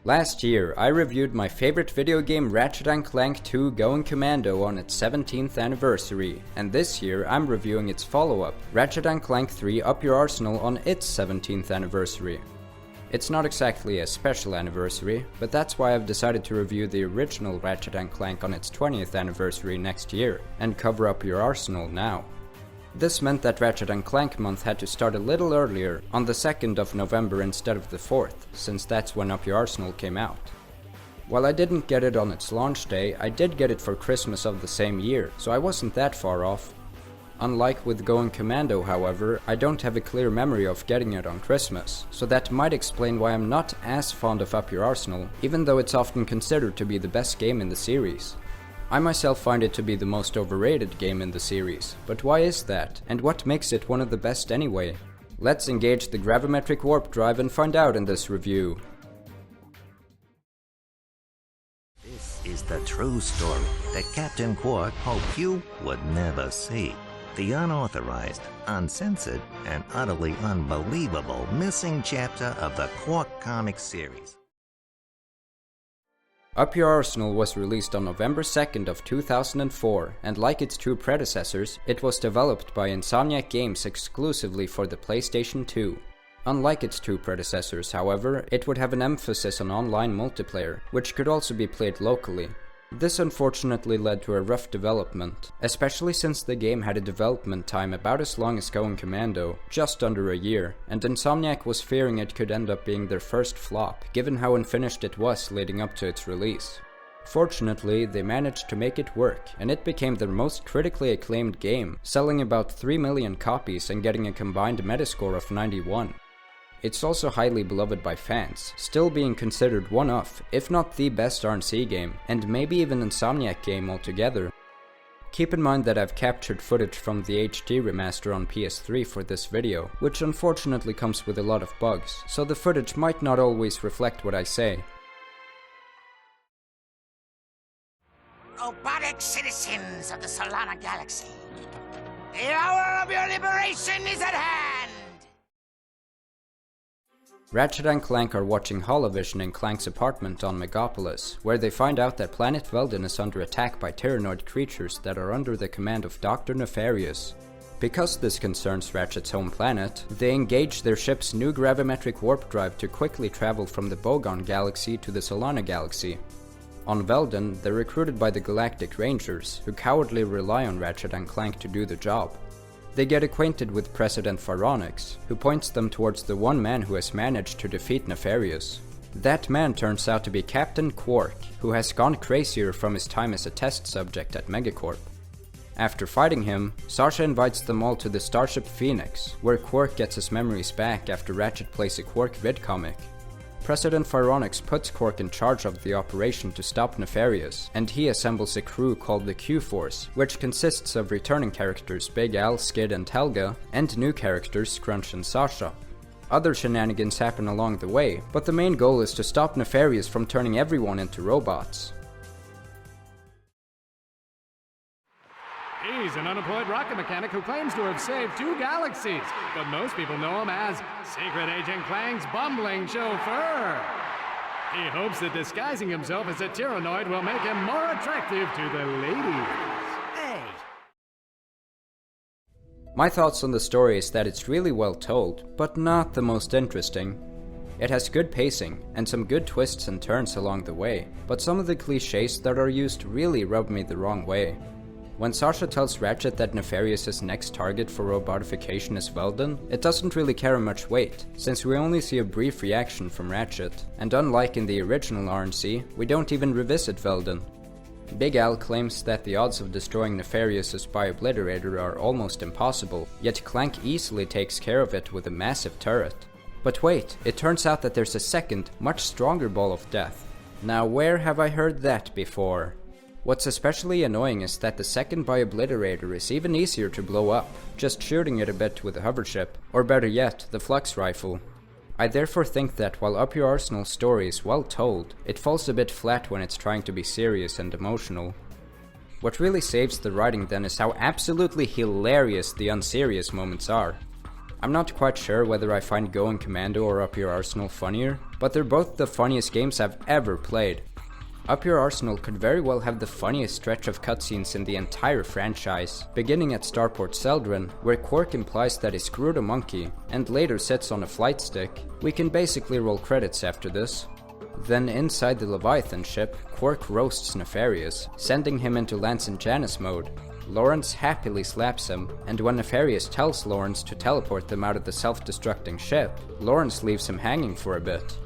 Last year, I reviewed my favorite video game Ratchet Clank 2 Going Commando on its 17th anniversary, and this year I'm reviewing its follow-up, Ratchet Clank 3 Up Your Arsenal on its 17th anniversary. It's not exactly a special anniversary, but that's why I've decided to review the original Ratchet Clank on its 20th anniversary next year, and cover Up Your Arsenal now. This meant that Ratchet Clank Month had to start a little earlier, on the 2nd of November instead of the 4th, since that's when Up Your Arsenal came out. While I didn't get it on its launch day, I did get it for Christmas of the same year, so I wasn't that far off. Unlike with Going Commando, however, I don't have a clear memory of getting it on Christmas, so that might explain why I'm not as fond of Up Your Arsenal, even though it's often considered to be the best game in the series. I myself find it to be the most overrated game in the series, but why is that, and what makes it one of the best anyway? Let's engage the gravimetric warp drive and find out in this review. This is the true story that Captain Quark hoped you would never see. The unauthorized, uncensored, and utterly unbelievable missing chapter of the Quark comic series. Up Your Arsenal was released on November 2nd of 2004, and like its two predecessors, it was developed by Insomniac Games exclusively for the PlayStation 2. Unlike its two predecessors, however, it would have an emphasis on online multiplayer, which could also be played locally. This unfortunately led to a rough development, especially since the game had a development time about as long as Going Commando, just under a year, and Insomniac was fearing it could end up being their first flop, given how unfinished it was leading up to its release. Fortunately, they managed to make it work, and it became their most critically acclaimed game, selling about 3 million copies and getting a combined Metascore of 91. It's also highly beloved by fans, still being considered one of, if not the best RNC game, and maybe even Insomniac game altogether. Keep in mind that I've captured footage from the HD remaster on PS3 for this video, which unfortunately comes with a lot of bugs, so the footage might not always reflect what I say. Robotic citizens of the Solana Galaxy, the hour of your liberation is at hand! Ratchet and Clank are watching holovision in Clank's apartment on Megapolis, where they find out that planet Veldin is under attack by Terranoid creatures that are under the command of Dr. Nefarious. Because this concerns Ratchet's home planet, they engage their ship's new gravimetric warp drive to quickly travel from the Bogon Galaxy to the Solana Galaxy. On Veldin, they're recruited by the Galactic Rangers, who cowardly rely on Ratchet and Clank to do the job. They get acquainted with President Pharonix, who points them towards the one man who has managed to defeat Nefarious. That man turns out to be Captain Quark, who has gone crazier from his time as a test subject at Megacorp. After fighting him, Sasha invites them all to the Starship Phoenix, where Quark gets his memories back after Ratchet plays a Quark vidcomic. President Pharonix puts Quark in charge of the operation to stop Nefarious, and he assembles a crew called the Q-Force, which consists of returning characters Big Al, Skid and Helga, and new characters Scrunch and Sasha. Other shenanigans happen along the way, but the main goal is to stop Nefarious from turning everyone into robots. He's an unemployed rocket mechanic who claims to have saved 2 galaxies, but most people know him as Secret Agent Clank's bumbling chauffeur. He hopes that disguising himself as a Tyrannoid will make him more attractive to the ladies. Hey! My thoughts on the story is that it's really well told, but not the most interesting. It has good pacing, and some good twists and turns along the way, but some of the cliches that are used really rub me the wrong way. When Sasha tells Ratchet that Nefarious' next target for robotification is Veldin, it doesn't really carry much weight, since we only see a brief reaction from Ratchet, and unlike in the original RNC, we don't even revisit Veldin. Big Al claims that the odds of destroying Nefarious' Biobliterator are almost impossible, yet Clank easily takes care of it with a massive turret. But wait, it turns out that there's a second, much stronger ball of death. Now where have I heard that before? What's especially annoying is that the second Biobliterator is even easier to blow up, just shooting it a bit with a hovership, or better yet, the Flux Rifle. I therefore think that while Up Your Arsenal's story is well told, it falls a bit flat when it's trying to be serious and emotional. What really saves the writing then is how absolutely hilarious the unserious moments are. I'm not quite sure whether I find Going Commando or Up Your Arsenal funnier, but they're both the funniest games I've ever played. Up Your Arsenal could very well have the funniest stretch of cutscenes in the entire franchise, beginning at Starport Celdran, where Quark implies that he screwed a monkey, and later sits on a flight stick. We can basically roll credits after this. Then inside the Leviathan ship, Quark roasts Nefarious, sending him into Lance and Janice mode. Lawrence happily slaps him, and when Nefarious tells Lawrence to teleport them out of the self-destructing ship, Lawrence leaves him hanging for a bit.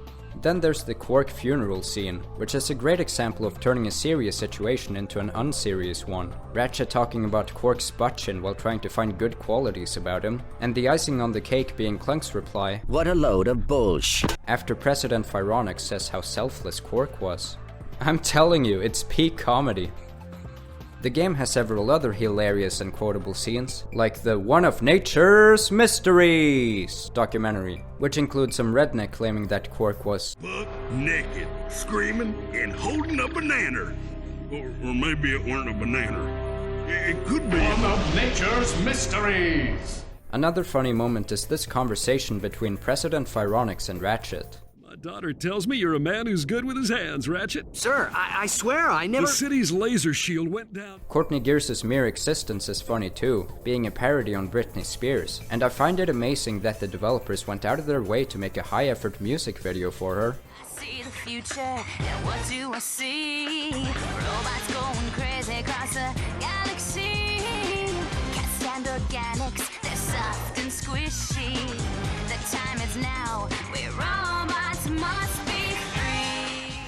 Then there's the Quark funeral scene, which is a great example of turning a serious situation into an unserious one. Ratchet talking about Quark's butt chin while trying to find good qualities about him, and the icing on the cake being Clunk's reply, "What a load of bullshit," after President Phyronix says how selfless Quark was. I'm telling you, it's peak comedy. The game has several other hilarious and quotable scenes, like the One of Nature's Mysteries documentary, which includes some redneck claiming that Quark was buck naked, screaming, and holding a banana. Or maybe it weren't a banana. It could be One of Nature's Mysteries! Another funny moment is this conversation between President Phyronix and Ratchet. My daughter tells me you're a man who's good with his hands, Ratchet. Sir, I swear I never... The city's laser shield went down. Courtney Gears' mere existence is funny too, being a parody on Britney Spears, and I find it amazing that the developers went out of their way to make a high-effort music video for her. I see the future, and what do I see? Robots going crazy across the galaxy. Can't stand organics, they're soft and squishy. The time is now, where robots must be free.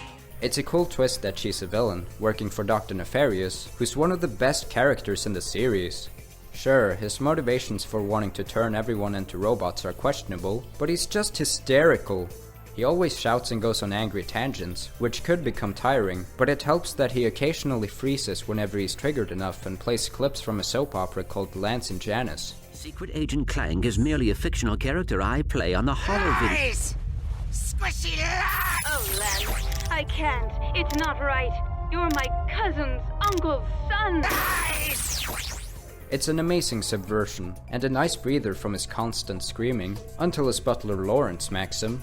It's a cool twist that she's a villain, working for Dr. Nefarious, who's one of the best characters in the series. Sure, his motivations for wanting to turn everyone into robots are questionable, but he's just hysterical. He always shouts and goes on angry tangents, which could become tiring, but it helps that he occasionally freezes whenever he's triggered enough and plays clips from a soap opera called Lance and Janice. Secret Agent Clank is merely a fictional character I play on the holo video. Lies! Squishy lies! Oh, Lance. I can't. It's not right. You're my cousin's uncle's son. Lies! It's an amazing subversion, and a nice breather from his constant screaming, until his butler Lawrence smacks him.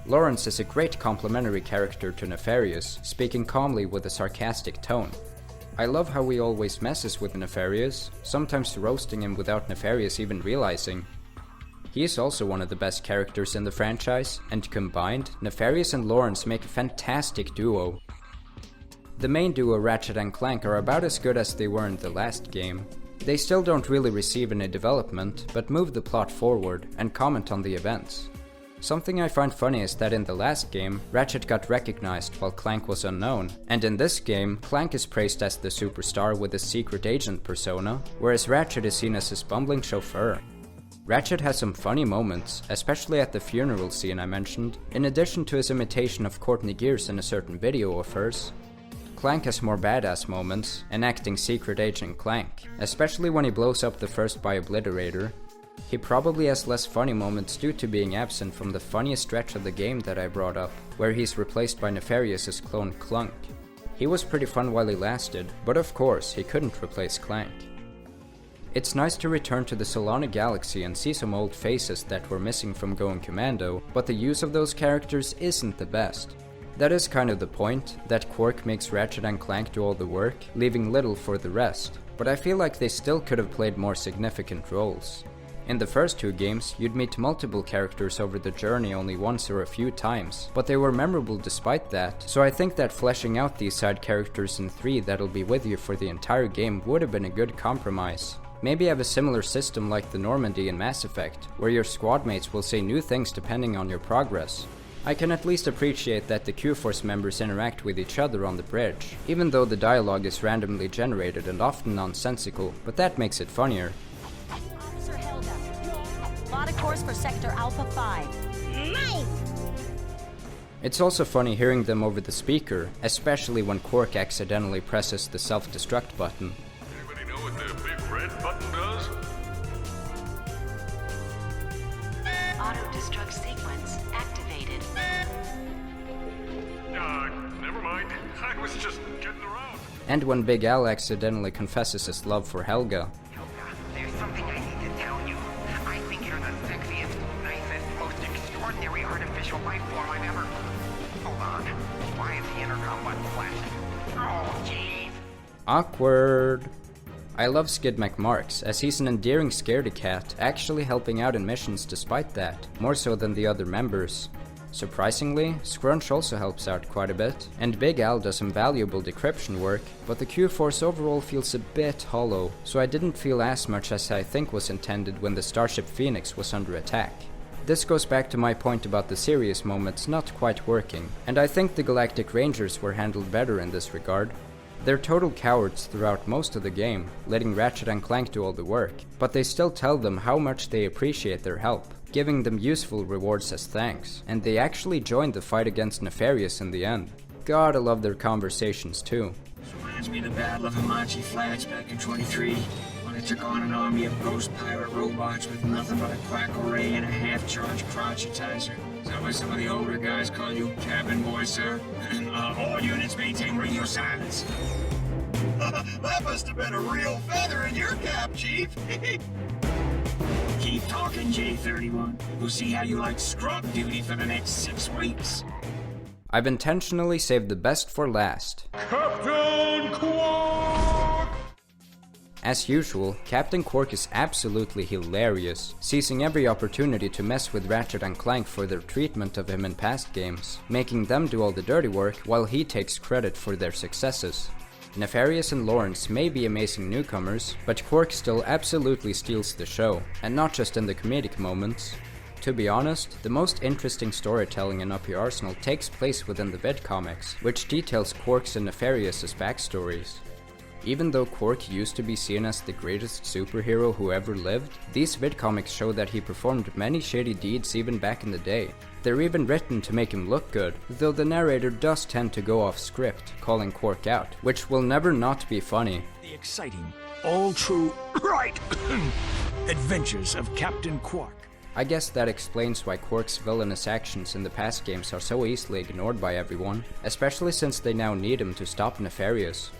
Lawrence is a great complementary character to Nefarious, speaking calmly with a sarcastic tone. I love how he always messes with Nefarious, sometimes roasting him without Nefarious even realizing. He is also one of the best characters in the franchise, and combined, Nefarious and Lawrence make a fantastic duo. The main duo Ratchet and Clank are about as good as they were in the last game. They still don't really receive any development, but move the plot forward and comment on the events. Something I find funny is that in the last game, Ratchet got recognized while Clank was unknown, and in this game, Clank is praised as the superstar with a secret agent persona, whereas Ratchet is seen as his bumbling chauffeur. Ratchet has some funny moments, especially at the funeral scene I mentioned, in addition to his imitation of Courtney Gears in a certain video of hers. Clank has more badass moments, enacting Secret Agent Clank, especially when he blows up the first Bi-Obliterator. He probably has less funny moments due to being absent from the funniest stretch of the game that I brought up, where he's replaced by Nefarious's clone Clunk. He was pretty fun while he lasted, but of course he couldn't replace Clank. It's nice to return to the Solana Galaxy and see some old faces that were missing from Going Commando, but the use of those characters isn't the best. That is kind of the point, that Quark makes Ratchet and Clank do all the work, leaving little for the rest, but I feel like they still could have played more significant roles. In the first two games, you'd meet multiple characters over the journey only once or a few times, but they were memorable despite that, so I think that fleshing out these side characters in 3 that'll be with you for the entire game would have been a good compromise. Maybe have a similar system like the Normandy in Mass Effect, where your squad mates will say new things depending on your progress. I can at least appreciate that the Q-Force members interact with each other on the bridge, even though the dialogue is randomly generated and often nonsensical, but that makes it funnier. Plot a course for Sector Alpha 5. Nice! It's also funny hearing them over the speaker, especially when Quark accidentally presses the self-destruct button. Anybody know what the big red button does? Auto-destruct sequence activated. Never mind. I was just getting around. And when Big Al accidentally confesses his love for Helga. Helga, there's something I need to tell you. I think you're the sexiest Awkward. I love Skid McMarks, as he's an endearing scaredy cat, actually helping out in missions despite that, more so than the other members. Surprisingly, Scrunch also helps out quite a bit, and Big Al does some valuable decryption work, but the Q-Force overall feels a bit hollow, so I didn't feel as much as I think was intended when the Starship Phoenix was under attack. This goes back to my point about the serious moments not quite working, and I think the Galactic Rangers were handled better in this regard. They're total cowards throughout most of the game, letting Ratchet and Clank do all the work, but they still tell them how much they appreciate their help, giving them useful rewards as thanks, and they actually joined the fight against Nefarious in the end. Gotta love their conversations too. Reminds me of the Battle of Hamachi Flats back in 23, when it took on an army of ghost pirate robots with nothing but a quack array and a half-charged crotchetizer. Is that why some of the older guys call you cabin boy, sir? All units maintain radio silence. That must have been a real feather in your cap, Chief. Keep talking, J-31. We'll see how you like scrub duty for the next 6 weeks. I've intentionally saved the best for last. Captain Quark! As usual, Captain Quark is absolutely hilarious, seizing every opportunity to mess with Ratchet and Clank for their treatment of him in past games, making them do all the dirty work while he takes credit for their successes. Nefarious and Lawrence may be amazing newcomers, but Quark still absolutely steals the show, and not just in the comedic moments. To be honest, the most interesting storytelling in Up Your Arsenal takes place within the vidcomics, which details Quark's and Nefarious's backstories. Even though Quark used to be seen as the greatest superhero who ever lived, these vidcomics show that he performed many shady deeds even back in the day. They're even written to make him look good, though the narrator does tend to go off script, calling Quark out, which will never not be funny. The exciting, all-true, right, adventures of Captain Quark. I guess that explains why Quark's villainous actions in the past games are so easily ignored by everyone, especially since they now need him to stop Nefarious.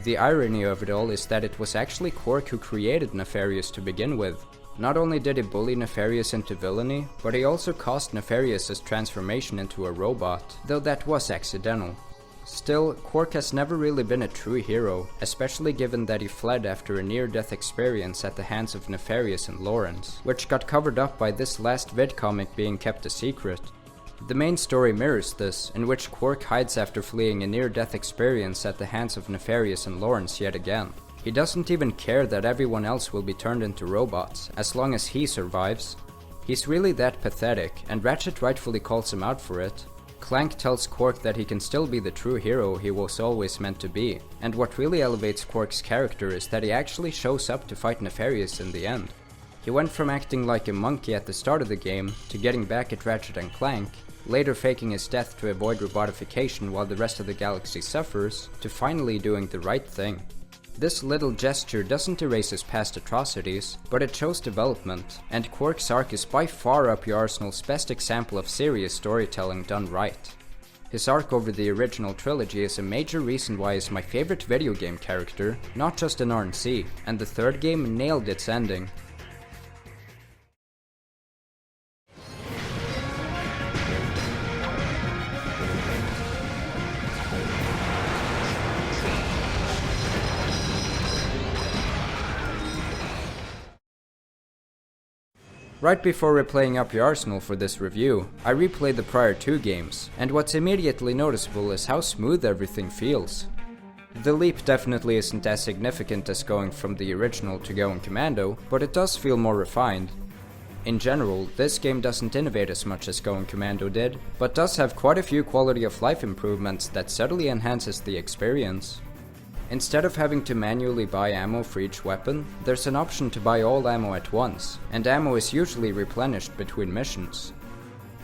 The irony of it all is that it was actually Quark who created Nefarious to begin with. Not only did he bully Nefarious into villainy, but he also caused Nefarious's transformation into a robot, though that was accidental. Still, Quark has never really been a true hero, especially given that he fled after a near-death experience at the hands of Nefarious and Lawrence, which got covered up by this last vidcomic being kept a secret. The main story mirrors this, in which Quark hides after fleeing a near-death experience at the hands of Nefarious and Lawrence yet again. He doesn't even care that everyone else will be turned into robots, as long as he survives. He's really that pathetic, and Ratchet rightfully calls him out for it. Clank tells Quark that he can still be the true hero he was always meant to be, and what really elevates Quark's character is that he actually shows up to fight Nefarious in the end. He went from acting like a monkey at the start of the game, to getting back at Ratchet and Clank, later faking his death to avoid robotification while the rest of the galaxy suffers, to finally doing the right thing. This little gesture doesn't erase his past atrocities, but it shows development, and Quark's arc is by far Up Your Arsenal's best example of serious storytelling done right. His arc over the original trilogy is a major reason why he's my favorite video game character, not just in RNC, and the third game nailed its ending. Right before replaying Up Your Arsenal for this review, I replayed the prior 2 games, and what's immediately noticeable is how smooth everything feels. The leap definitely isn't as significant as going from the original to Going Commando, but it does feel more refined. In general, this game doesn't innovate as much as Going Commando did, but does have quite a few quality of life improvements that subtly enhances the experience. Instead of having to manually buy ammo for each weapon, there's an option to buy all ammo at once, and ammo is usually replenished between missions.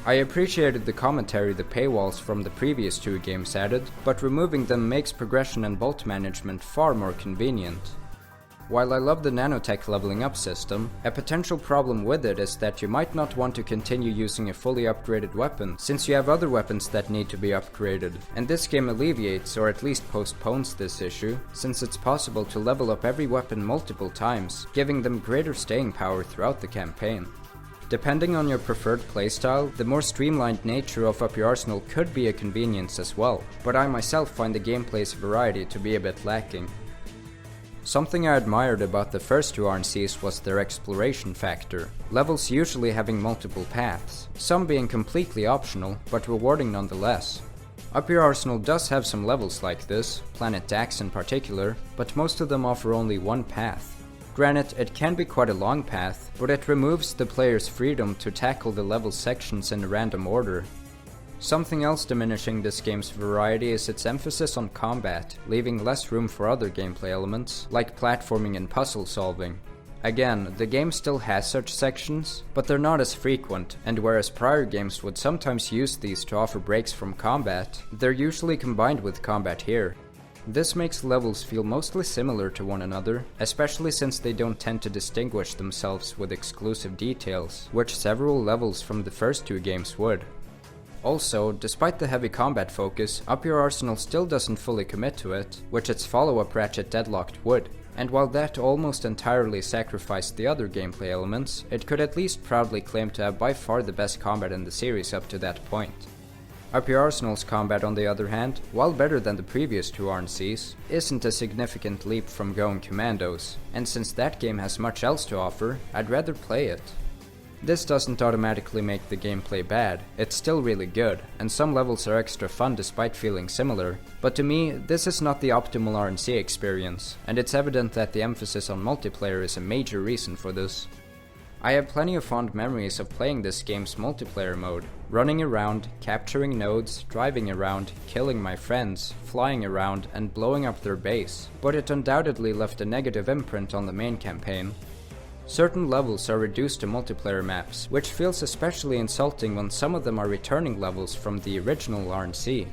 I appreciated the commentary the paywalls from the previous 2 games added, but removing them makes progression and bolt management far more convenient. While I love the nanotech leveling up system, a potential problem with it is that you might not want to continue using a fully upgraded weapon, since you have other weapons that need to be upgraded, and this game alleviates or at least postpones this issue, since it's possible to level up every weapon multiple times, giving them greater staying power throughout the campaign. Depending on your preferred playstyle, the more streamlined nature of Up Your Arsenal could be a convenience as well, but I myself find the gameplay's variety to be a bit lacking. Something I admired about the first two RNCs was their exploration factor, levels usually having multiple paths, some being completely optional, but rewarding nonetheless. Up Your Arsenal does have some levels like this, Planet Dax in particular, but most of them offer only one path. Granted, it can be quite a long path, but it removes the player's freedom to tackle the level sections in a random order. Something else diminishing this game's variety is its emphasis on combat, leaving less room for other gameplay elements, like platforming and puzzle solving. Again, the game still has such sections, but they're not as frequent, and whereas prior games would sometimes use these to offer breaks from combat, they're usually combined with combat here. This makes levels feel mostly similar to one another, especially since they don't tend to distinguish themselves with exclusive details, which several levels from the first two games would. Also, despite the heavy combat focus, Up Your Arsenal still doesn't fully commit to it, which its follow-up Ratchet Deadlocked would. And while that almost entirely sacrificed the other gameplay elements, it could at least proudly claim to have by far the best combat in the series up to that point. Up Your Arsenal's combat, on the other hand, while better than the previous two RNCs, isn't a significant leap from going commandos, and since that game has much else to offer, I'd rather play it. This doesn't automatically make the gameplay bad, it's still really good, and some levels are extra fun despite feeling similar, but to me, this is not the optimal RNC experience, and it's evident that the emphasis on multiplayer is a major reason for this. I have plenty of fond memories of playing this game's multiplayer mode, running around, capturing nodes, driving around, killing my friends, flying around, and blowing up their base, but it undoubtedly left a negative imprint on the main campaign. Certain levels are reduced to multiplayer maps, which feels especially insulting when some of them are returning levels from the original RNC.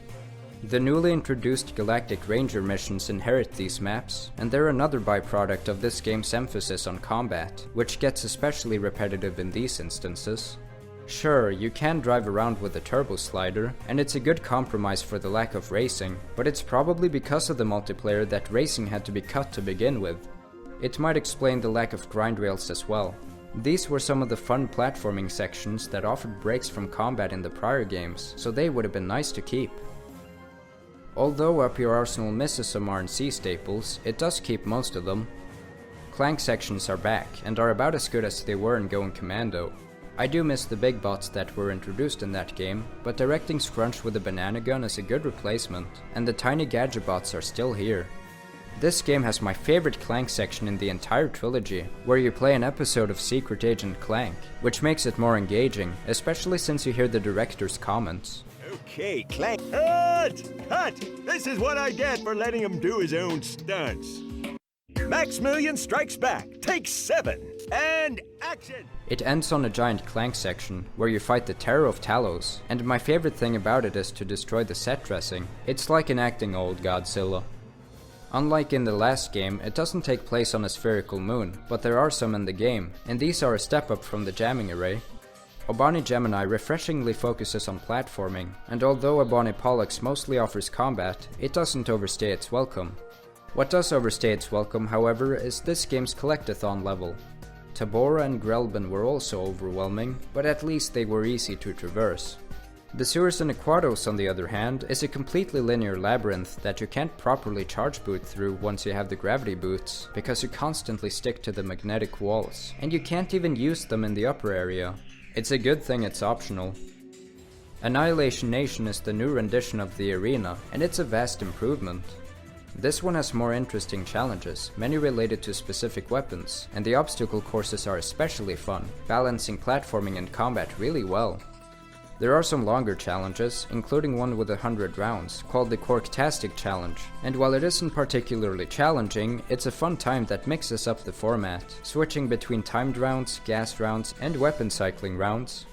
The newly introduced Galactic Ranger missions inherit these maps, and they're another byproduct of this game's emphasis on combat, which gets especially repetitive in these instances. Sure, you can drive around with a turbo slider, and it's a good compromise for the lack of racing, but it's probably because of the multiplayer that racing had to be cut to begin with. It might explain the lack of grind rails as well. These were some of the fun platforming sections that offered breaks from combat in the prior games, so they would have been nice to keep. Although Up Your Arsenal misses some RNC staples, it does keep most of them. Clank sections are back, and are about as good as they were in Going Commando. I do miss the big bots that were introduced in that game, but directing Scrunch with a banana gun is a good replacement, and the tiny gadget bots are still here. This game has my favorite Clank section in the entire trilogy, where you play an episode of Secret Agent Clank, which makes it more engaging, especially since you hear the director's comments. Okay, Clank. Cut! This is what I get for letting him do his own stunts. Maximilian Strikes Back, take 7, and action! It ends on a giant Clank section, where you fight the Terror of Talos, and my favorite thing about it is to destroy the set dressing. It's like enacting old Godzilla. Unlike in the last game, it doesn't take place on a spherical moon, but there are some in the game, and these are a step up from the jamming array. Obani Gemini refreshingly focuses on platforming, and although Obani Pollux mostly offers combat, it doesn't overstay its welcome. What does overstay its welcome, however, is this game's collectathon level. Tabora and Grelban were also overwhelming, but at least they were easy to traverse. The Sewers and Aquados, on the other hand, is a completely linear labyrinth that you can't properly charge boot through once you have the gravity boots, because you constantly stick to the magnetic walls, and you can't even use them in the upper area. It's a good thing it's optional. Annihilation Nation is the new rendition of the arena, and it's a vast improvement. This one has more interesting challenges, many related to specific weapons, and the obstacle courses are especially fun, balancing platforming and combat really well. There are some longer challenges, including one with 100 rounds, called the Corktastic Challenge, and while it isn't particularly challenging, it's a fun time that mixes up the format, switching between timed rounds, gas rounds, and weapon cycling rounds.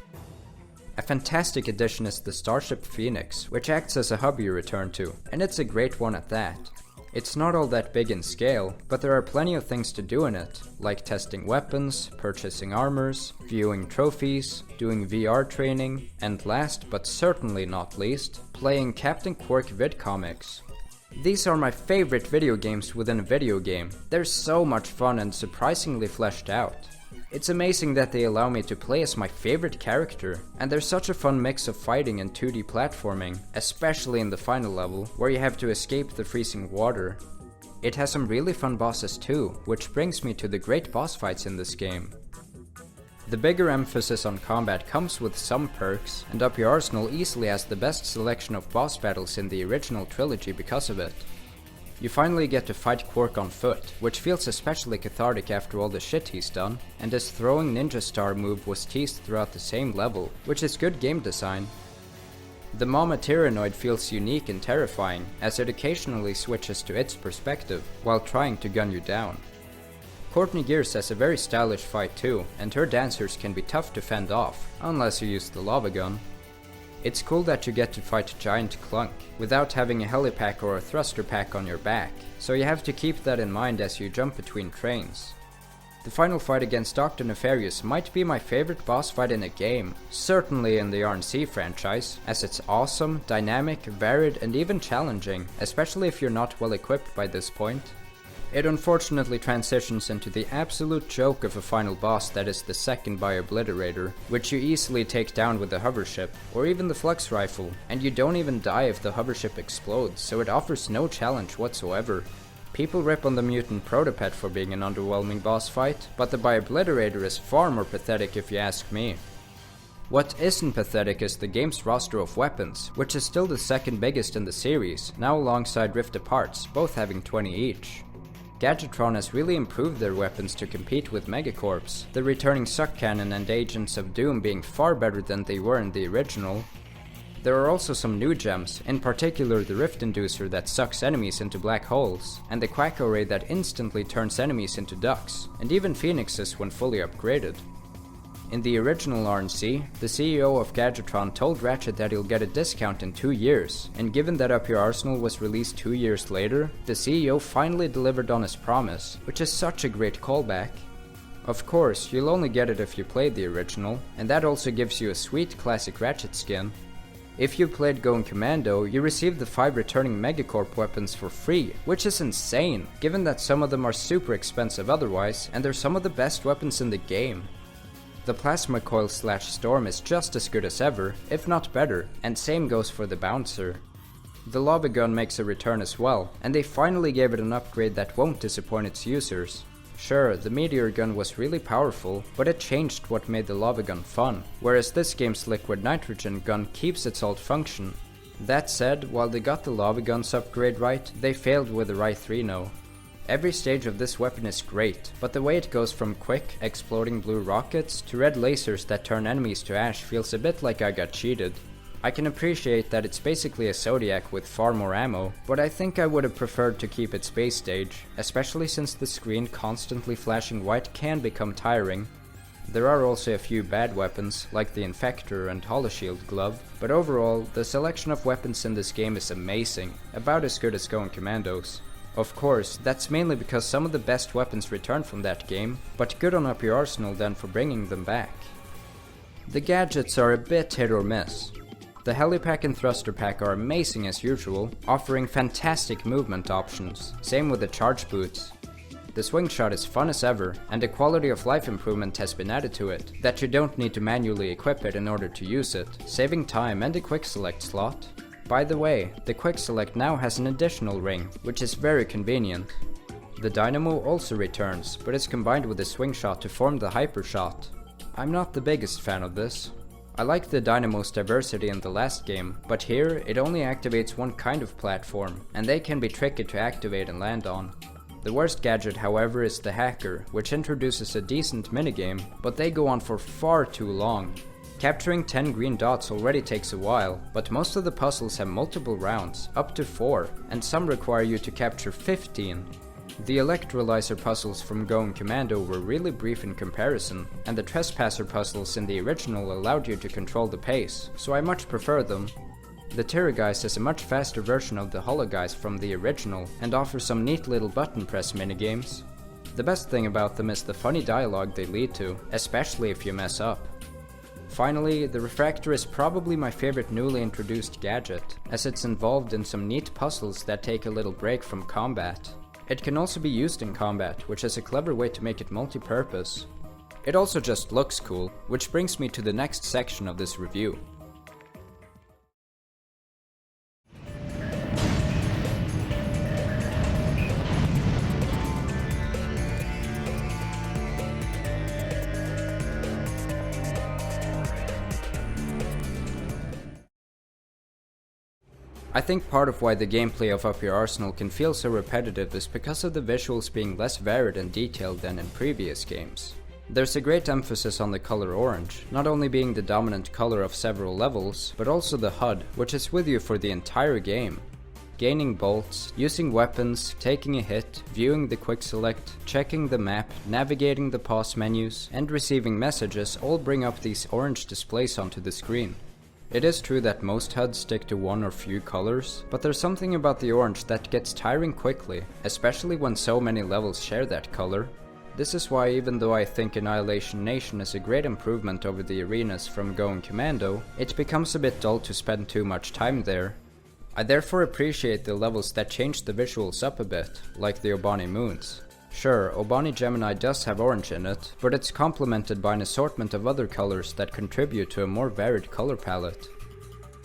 A fantastic addition is the Starship Phoenix, which acts as a hub you return to, and it's a great one at that. It's not all that big in scale, but there are plenty of things to do in it, like testing weapons, purchasing armors, viewing trophies, doing VR training, and last but certainly not least, playing Captain Quark vidcomics. These are my favorite video games within a video game. They're so much fun and surprisingly fleshed out. It's amazing that they allow me to play as my favorite character, and there's such a fun mix of fighting and 2D platforming, especially in the final level, where you have to escape the freezing water. It has some really fun bosses too, which brings me to the great boss fights in this game. The bigger emphasis on combat comes with some perks, and Up Your Arsenal easily has the best selection of boss battles in the original trilogy because of it. You finally get to fight Quark on foot, which feels especially cathartic after all the shit he's done, and his throwing ninja star move was teased throughout the same level, which is good game design. The Mama Tyrannoid feels unique and terrifying, as it occasionally switches to its perspective, while trying to gun you down. Courtney Gears has a very stylish fight too, and her dancers can be tough to fend off, unless you use the lava gun. It's cool that you get to fight Giant Clunk, without having a helipack or a thruster pack on your back, so you have to keep that in mind as you jump between trains. The final fight against Dr. Nefarious might be my favorite boss fight in a game, certainly in the RNC franchise, as it's awesome, dynamic, varied, and even challenging, especially if you're not well equipped by this point. It unfortunately transitions into the absolute joke of a final boss that is the second by Obliterator, which you easily take down with the hovership, or even the flux rifle, and you don't even die if the hovership explodes, so it offers no challenge whatsoever. People rip on the mutant Protopet for being an underwhelming boss fight, but the Obliterator is far more pathetic if you ask me. What isn't pathetic is the game's roster of weapons, which is still the second biggest in the series, now alongside Rift Apart's, both having 20 each. Gadgetron has really improved their weapons to compete with Megacorps, the returning Suck Cannon and Agents of Doom being far better than they were in the original. There are also some new gems, in particular the Rift Inducer that sucks enemies into black holes, and the Quack Array that instantly turns enemies into ducks, and even phoenixes when fully upgraded. In the original RNC, the CEO of Gadgetron told Ratchet that he'll get a discount in 2 years, and given that Up Your Arsenal was released 2 years later, the CEO finally delivered on his promise, which is such a great callback. Of course, you'll only get it if you played the original, and that also gives you a sweet classic Ratchet skin. If you played Going Commando, you receive the 5 returning Megacorp weapons for free, which is insane, given that some of them are super expensive otherwise, and they're some of the best weapons in the game. The Plasma Coil / Storm is just as good as ever, if not better, and same goes for the Bouncer. The Lava Gun makes a return as well, and they finally gave it an upgrade that won't disappoint its users. Sure, the Meteor Gun was really powerful, but it changed what made the Lava Gun fun, whereas this game's Liquid Nitrogen Gun keeps its old function. That said, while they got the Lava Gun's upgrade right, they failed with the Rhythreno. Every stage of this weapon is great, but the way it goes from quick, exploding blue rockets to red lasers that turn enemies to ash feels a bit like I got cheated. I can appreciate that it's basically a Zodiac with far more ammo, but I think I would have preferred to keep its base stage, especially since the screen constantly flashing white can become tiring. There are also a few bad weapons, like the Infector and Holoshield Glove, but overall, the selection of weapons in this game is amazing, about as good as Going Commandos. Of course, that's mainly because some of the best weapons return from that game, but good on Up Your Arsenal then for bringing them back. The gadgets are a bit hit or miss. The Helipack and Thruster Pack are amazing as usual, offering fantastic movement options, same with the Charge Boots. The Swing Shot is fun as ever, and a quality of life improvement has been added to it, that you don't need to manually equip it in order to use it, saving time and a quick select slot. By the way, the Quick Select now has an additional ring, which is very convenient. The Dynamo also returns, but is combined with the Swing Shot to form the Hyper Shot. I'm not the biggest fan of this. I like the Dynamo's diversity in the last game, but here it only activates one kind of platform, and they can be tricky to activate and land on. The worst gadget, however, is the Hacker, which introduces a decent minigame, but they go on for far too long. Capturing 10 green dots already takes a while, but most of the puzzles have multiple rounds, up to 4, and some require you to capture 15. The Electrolyzer puzzles from Going Commando were really brief in comparison, and the Trespasser puzzles in the original allowed you to control the pace, so I much prefer them. The Terrorgeist is a much faster version of the Hologeist from the original, and offers some neat little button press minigames. The best thing about them is the funny dialogue they lead to, especially if you mess up. Finally, the Refractor is probably my favorite newly introduced gadget, as it's involved in some neat puzzles that take a little break from combat. It can also be used in combat, which is a clever way to make it multi-purpose. It also just looks cool, which brings me to the next section of this review. I think part of why the gameplay of Up Your Arsenal can feel so repetitive is because of the visuals being less varied and detailed than in previous games. There's a great emphasis on the color orange, not only being the dominant color of several levels, but also the HUD, which is with you for the entire game. Gaining bolts, using weapons, taking a hit, viewing the quick select, checking the map, navigating the pause menus, and receiving messages all bring up these orange displays onto the screen. It is true that most HUDs stick to one or few colors, but there's something about the orange that gets tiring quickly, especially when so many levels share that color. This is why, even though I think Annihilation Nation is a great improvement over the arenas from Going Commando, it becomes a bit dull to spend too much time there. I therefore appreciate the levels that change the visuals up a bit, like the Obani Moons. Sure, Obani Gemini does have orange in it, but it's complemented by an assortment of other colors that contribute to a more varied color palette.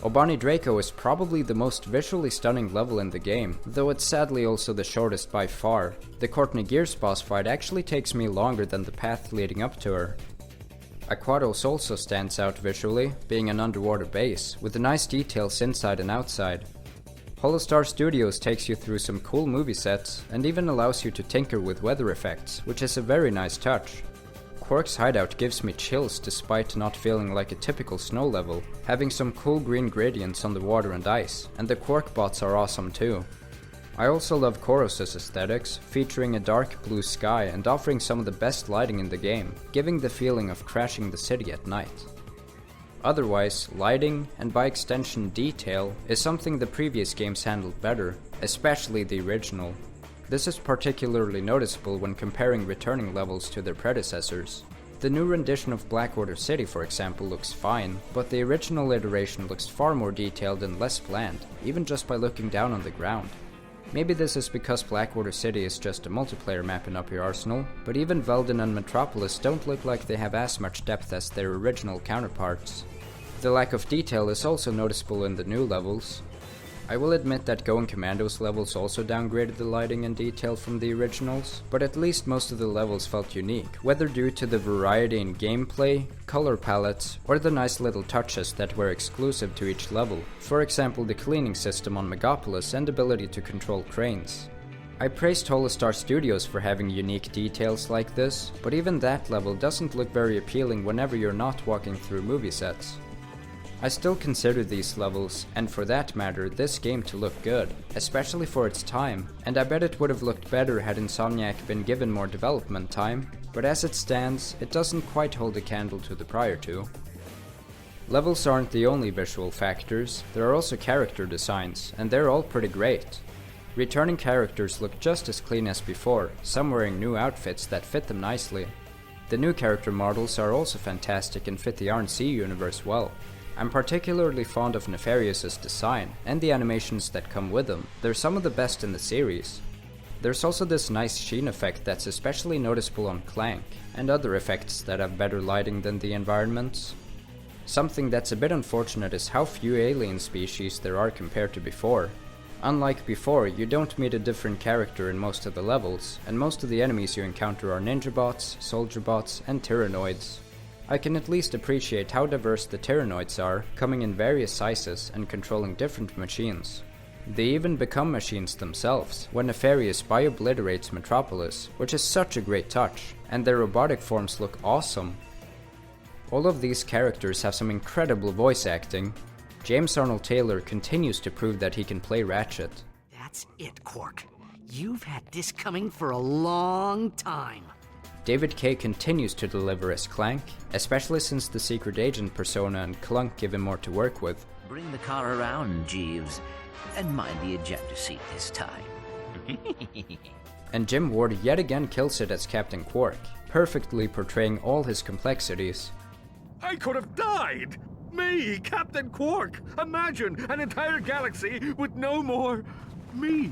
Obani Draco is probably the most visually stunning level in the game, though it's sadly also the shortest by far. The Courtney Gears boss fight actually takes me longer than the path leading up to her. Aquados also stands out visually, being an underwater base, with nice details inside and outside. Holostar Studios takes you through some cool movie sets, and even allows you to tinker with weather effects, which is a very nice touch. Quark's hideout gives me chills despite not feeling like a typical snow level, having some cool green gradients on the water and ice, and the Quark bots are awesome too. I also love Koros' aesthetics, featuring a dark blue sky and offering some of the best lighting in the game, giving the feeling of crashing the city at night. Otherwise, lighting, and by extension detail, is something the previous games handled better, especially the original. This is particularly noticeable when comparing returning levels to their predecessors. The new rendition of Blackwater City, for example, looks fine, but the original iteration looks far more detailed and less bland, even just by looking down on the ground. Maybe this is because Blackwater City is just a multiplayer map in Up Your Arsenal, but even Veldin and Metropolis don't look like they have as much depth as their original counterparts. The lack of detail is also noticeable in the new levels. I will admit that Going Commando's levels also downgraded the lighting and detail from the originals, but at least most of the levels felt unique, whether due to the variety in gameplay, color palettes, or the nice little touches that were exclusive to each level, for example the cleaning system on Megapolis and ability to control cranes. I praised Holostar Studios for having unique details like this, but even that level doesn't look very appealing whenever you're not walking through movie sets. I still consider these levels, and for that matter, this game to look good, especially for its time, and I bet it would have looked better had Insomniac been given more development time, but as it stands, it doesn't quite hold a candle to the prior two. Levels aren't the only visual factors, there are also character designs, and they're all pretty great. Returning characters look just as clean as before, some wearing new outfits that fit them nicely. The new character models are also fantastic and fit the RNC universe well. I'm particularly fond of Nefarious' design, and the animations that come with them. They're some of the best in the series. There's also this nice sheen effect that's especially noticeable on Clank, and other effects that have better lighting than the environments. Something that's a bit unfortunate is how few alien species there are compared to before. Unlike before, you don't meet a different character in most of the levels, and most of the enemies you encounter are ninja bots, soldier bots, and tyrannoids. I can at least appreciate how diverse the tyrannoids are, coming in various sizes and controlling different machines. They even become machines themselves, when Nefarious bio-obliterates Metropolis, which is such a great touch, and their robotic forms look awesome. All of these characters have some incredible voice acting. James Arnold Taylor continues to prove that he can play Ratchet. That's it, Quark. You've had this coming for a long time. David Kay continues to deliver as Clank, especially since the secret agent persona and Clunk give him more to work with. Bring the car around, Jeeves, and mind the ejector seat this time. And Jim Ward yet again kills it as Captain Quark, perfectly portraying all his complexities. I could have died! Me, Captain Quark! Imagine an entire galaxy with no more me!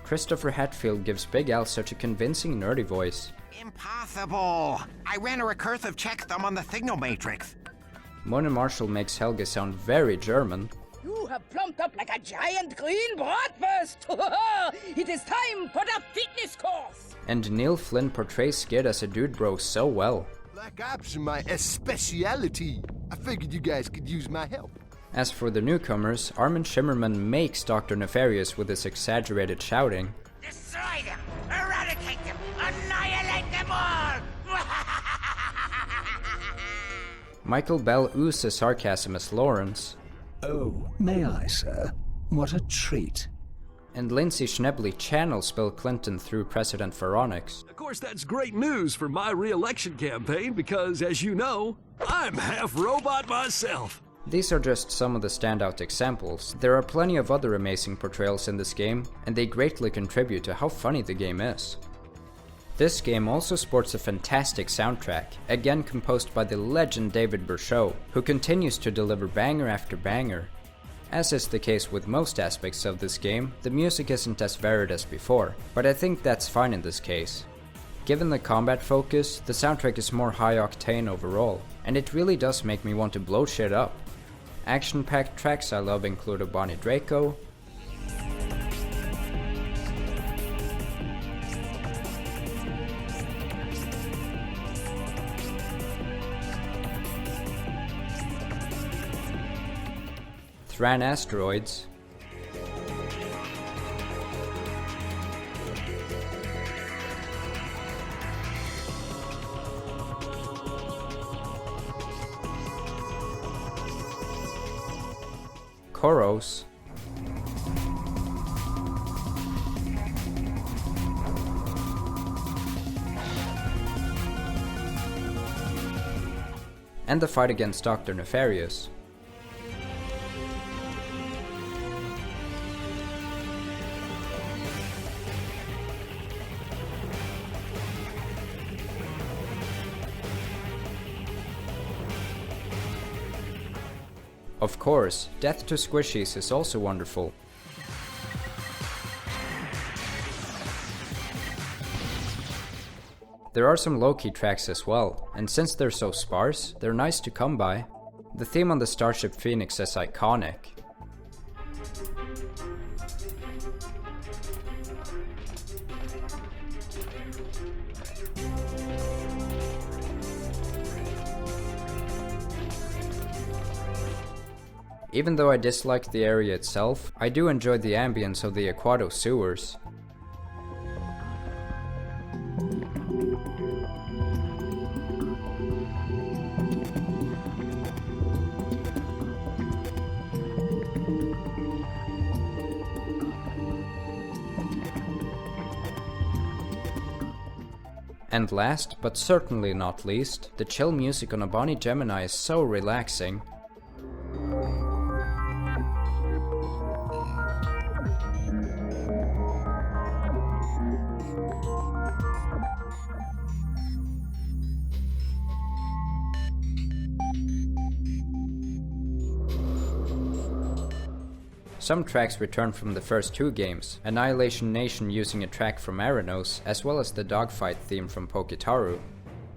Christopher Hatfield gives Big Al such a convincing nerdy voice. Impossible! I ran a recursive checksum on the signal matrix. Mona Marshall makes Helge sound very German. You have plumped up like a giant green bratwurst! It is time for the fitness course! And Neil Flynn portrays Skid as a dude bro so well. Black ops are my speciality. I figured you guys could use my help. As for the newcomers, Armin Shimmerman makes Dr. Nefarious with his exaggerated shouting. Destroy them! Eradicate them! Annihilate them all! Michael Bell oozes sarcasm as Lawrence. Oh, may I, sir? What a treat. And Lindsay Schnebley channels Bill Clinton through President Veronix. Of course, that's great news for my re-election campaign because, as you know, I'm half robot myself. These are just some of the standout examples. There are plenty of other amazing portrayals in this game, and they greatly contribute to how funny the game is. This game also sports a fantastic soundtrack, again composed by the legend David Berchot, who continues to deliver banger after banger. As is the case with most aspects of this game, the music isn't as varied as before, but I think that's fine in this case. Given the combat focus, the soundtrack is more high octane overall, and it really does make me want to blow shit up. Action-packed tracks I love include Bonnie Draco, Thran Asteroids, Koros, and the fight against Dr. Nefarious. Of course, Death to Squishies is also wonderful. There are some low-key tracks as well, and since they're so sparse, they're nice to come by. The theme on the Starship Phoenix is iconic. Even though I dislike the area itself, I do enjoy the ambience of the Aquato sewers. And last, but certainly not least, the chill music on a Bonnie Gemini is so relaxing. Some tracks return from the first two games, Annihilation Nation using a track from Aranos, as well as the dogfight theme from Pokitaru.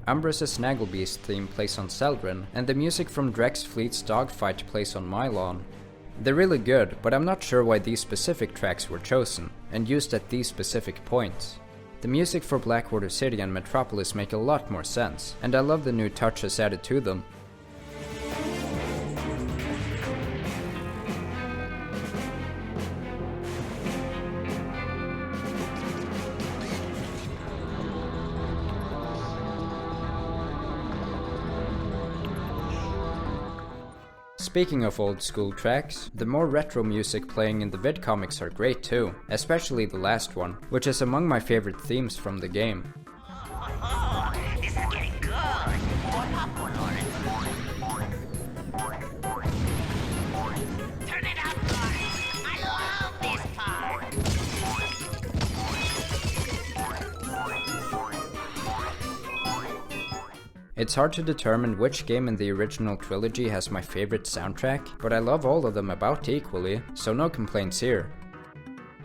Umbrus' Snagglebeast theme plays on Celdrin, and the music from Drex Fleet's dogfight plays on Mylon. They're really good, but I'm not sure why these specific tracks were chosen, and used at these specific points. The music for Blackwater City and Metropolis make a lot more sense, and I love the new touches added to them. Speaking of old school tracks, the more retro music playing in the vid comics are great too, especially the last one, which is among my favorite themes from the game. Oh, this is getting good. What up, turn it up, guys. I love this part. It's hard to determine which game in the original trilogy has my favorite soundtrack, but I love all of them about equally, so no complaints here.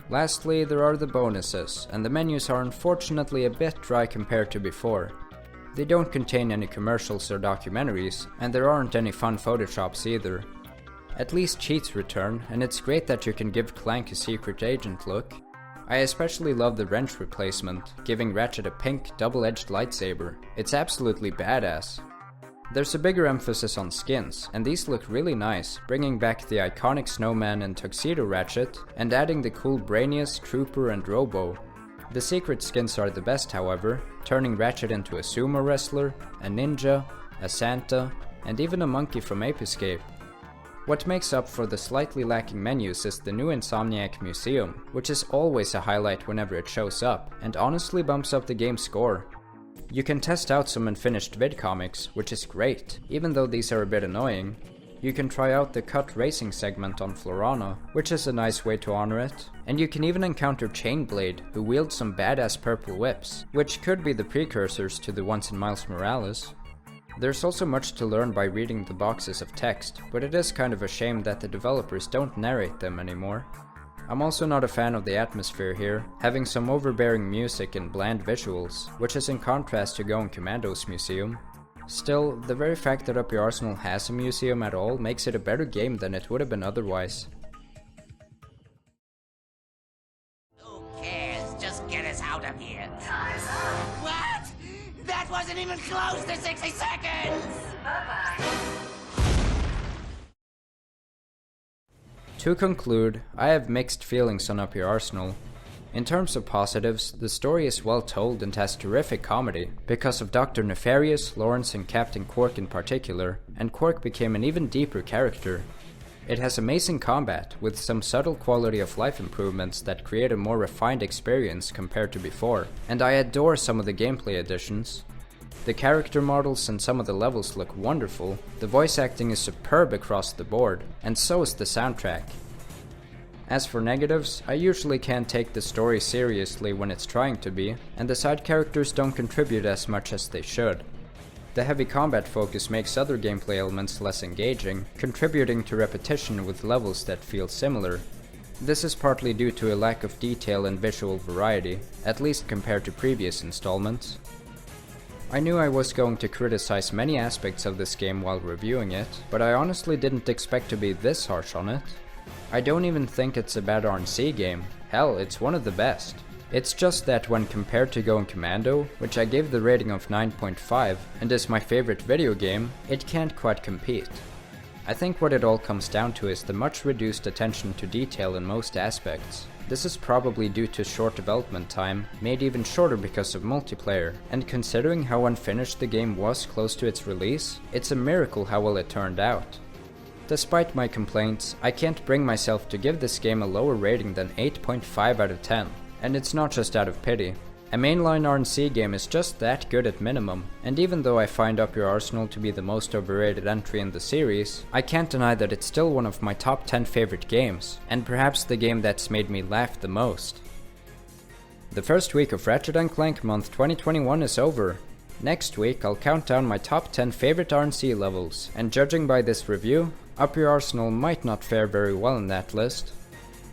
Lastly, there are the bonuses, and the menus are unfortunately a bit dry compared to before. They don't contain any commercials or documentaries, and there aren't any fun photoshops either. At least cheats return, and it's great that you can give Clank a secret agent look. I especially love the wrench replacement, giving Ratchet a pink, double-edged lightsaber. It's absolutely badass. There's a bigger emphasis on skins, and these look really nice, bringing back the iconic Snowman and Tuxedo Ratchet, and adding the cool Brainius, Trooper, and Robo. The secret skins are the best, however, turning Ratchet into a sumo wrestler, a ninja, a Santa, and even a monkey from Ape Escape. What makes up for the slightly lacking menus is the new Insomniac Museum, which is always a highlight whenever it shows up, and honestly bumps up the game's score. You can test out some unfinished vidcomics, which is great, even though these are a bit annoying. You can try out the cut racing segment on Florana, which is a nice way to honor it, and you can even encounter Chainblade, who wields some badass purple whips, which could be the precursors to the ones in Miles Morales. There's also much to learn by reading the boxes of text, but it is kind of a shame that the developers don't narrate them anymore. I'm also not a fan of the atmosphere here, having some overbearing music and bland visuals, which is in contrast to Going Commando's museum. Still, the very fact that Up Your Arsenal has a museum at all makes it a better game than it would have been otherwise. Who cares? Just get us out of here. What? That wasn't even close to 60 seconds! To conclude, I have mixed feelings on Up Your Arsenal. In terms of positives, the story is well told and has terrific comedy, because of Dr. Nefarious, Lawrence and Captain Quark in particular, and Quark became an even deeper character. It has amazing combat, with some subtle quality of life improvements that create a more refined experience compared to before, and I adore some of the gameplay additions. The character models and some of the levels look wonderful, the voice acting is superb across the board, and so is the soundtrack. As for negatives, I usually can't take the story seriously when it's trying to be, and the side characters don't contribute as much as they should. The heavy combat focus makes other gameplay elements less engaging, contributing to repetition with levels that feel similar. This is partly due to a lack of detail and visual variety, at least compared to previous installments. I knew I was going to criticize many aspects of this game while reviewing it, but I honestly didn't expect to be this harsh on it. I don't even think it's a bad RNC game, hell, it's one of the best. It's just that when compared to Going Commando, which I gave the rating of 9.5 and is my favorite video game, it can't quite compete. I think what it all comes down to is the much reduced attention to detail in most aspects. This is probably due to short development time, made even shorter because of multiplayer, and considering how unfinished the game was close to its release, it's a miracle how well it turned out. Despite my complaints, I can't bring myself to give this game a lower rating than 8.5 out of 10, and it's not just out of pity. A mainline RNC game is just that good at minimum, and even though I find Up Your Arsenal to be the most overrated entry in the series, I can't deny that it's still one of my top 10 favorite games, and perhaps the game that's made me laugh the most. The first week of Ratchet Clank Month 2021 is over. Next week I'll count down my top 10 favorite RNC levels, and judging by this review, Up Your Arsenal might not fare very well in that list.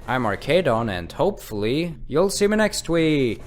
I'm Arcadon, and hopefully, you'll see me next week!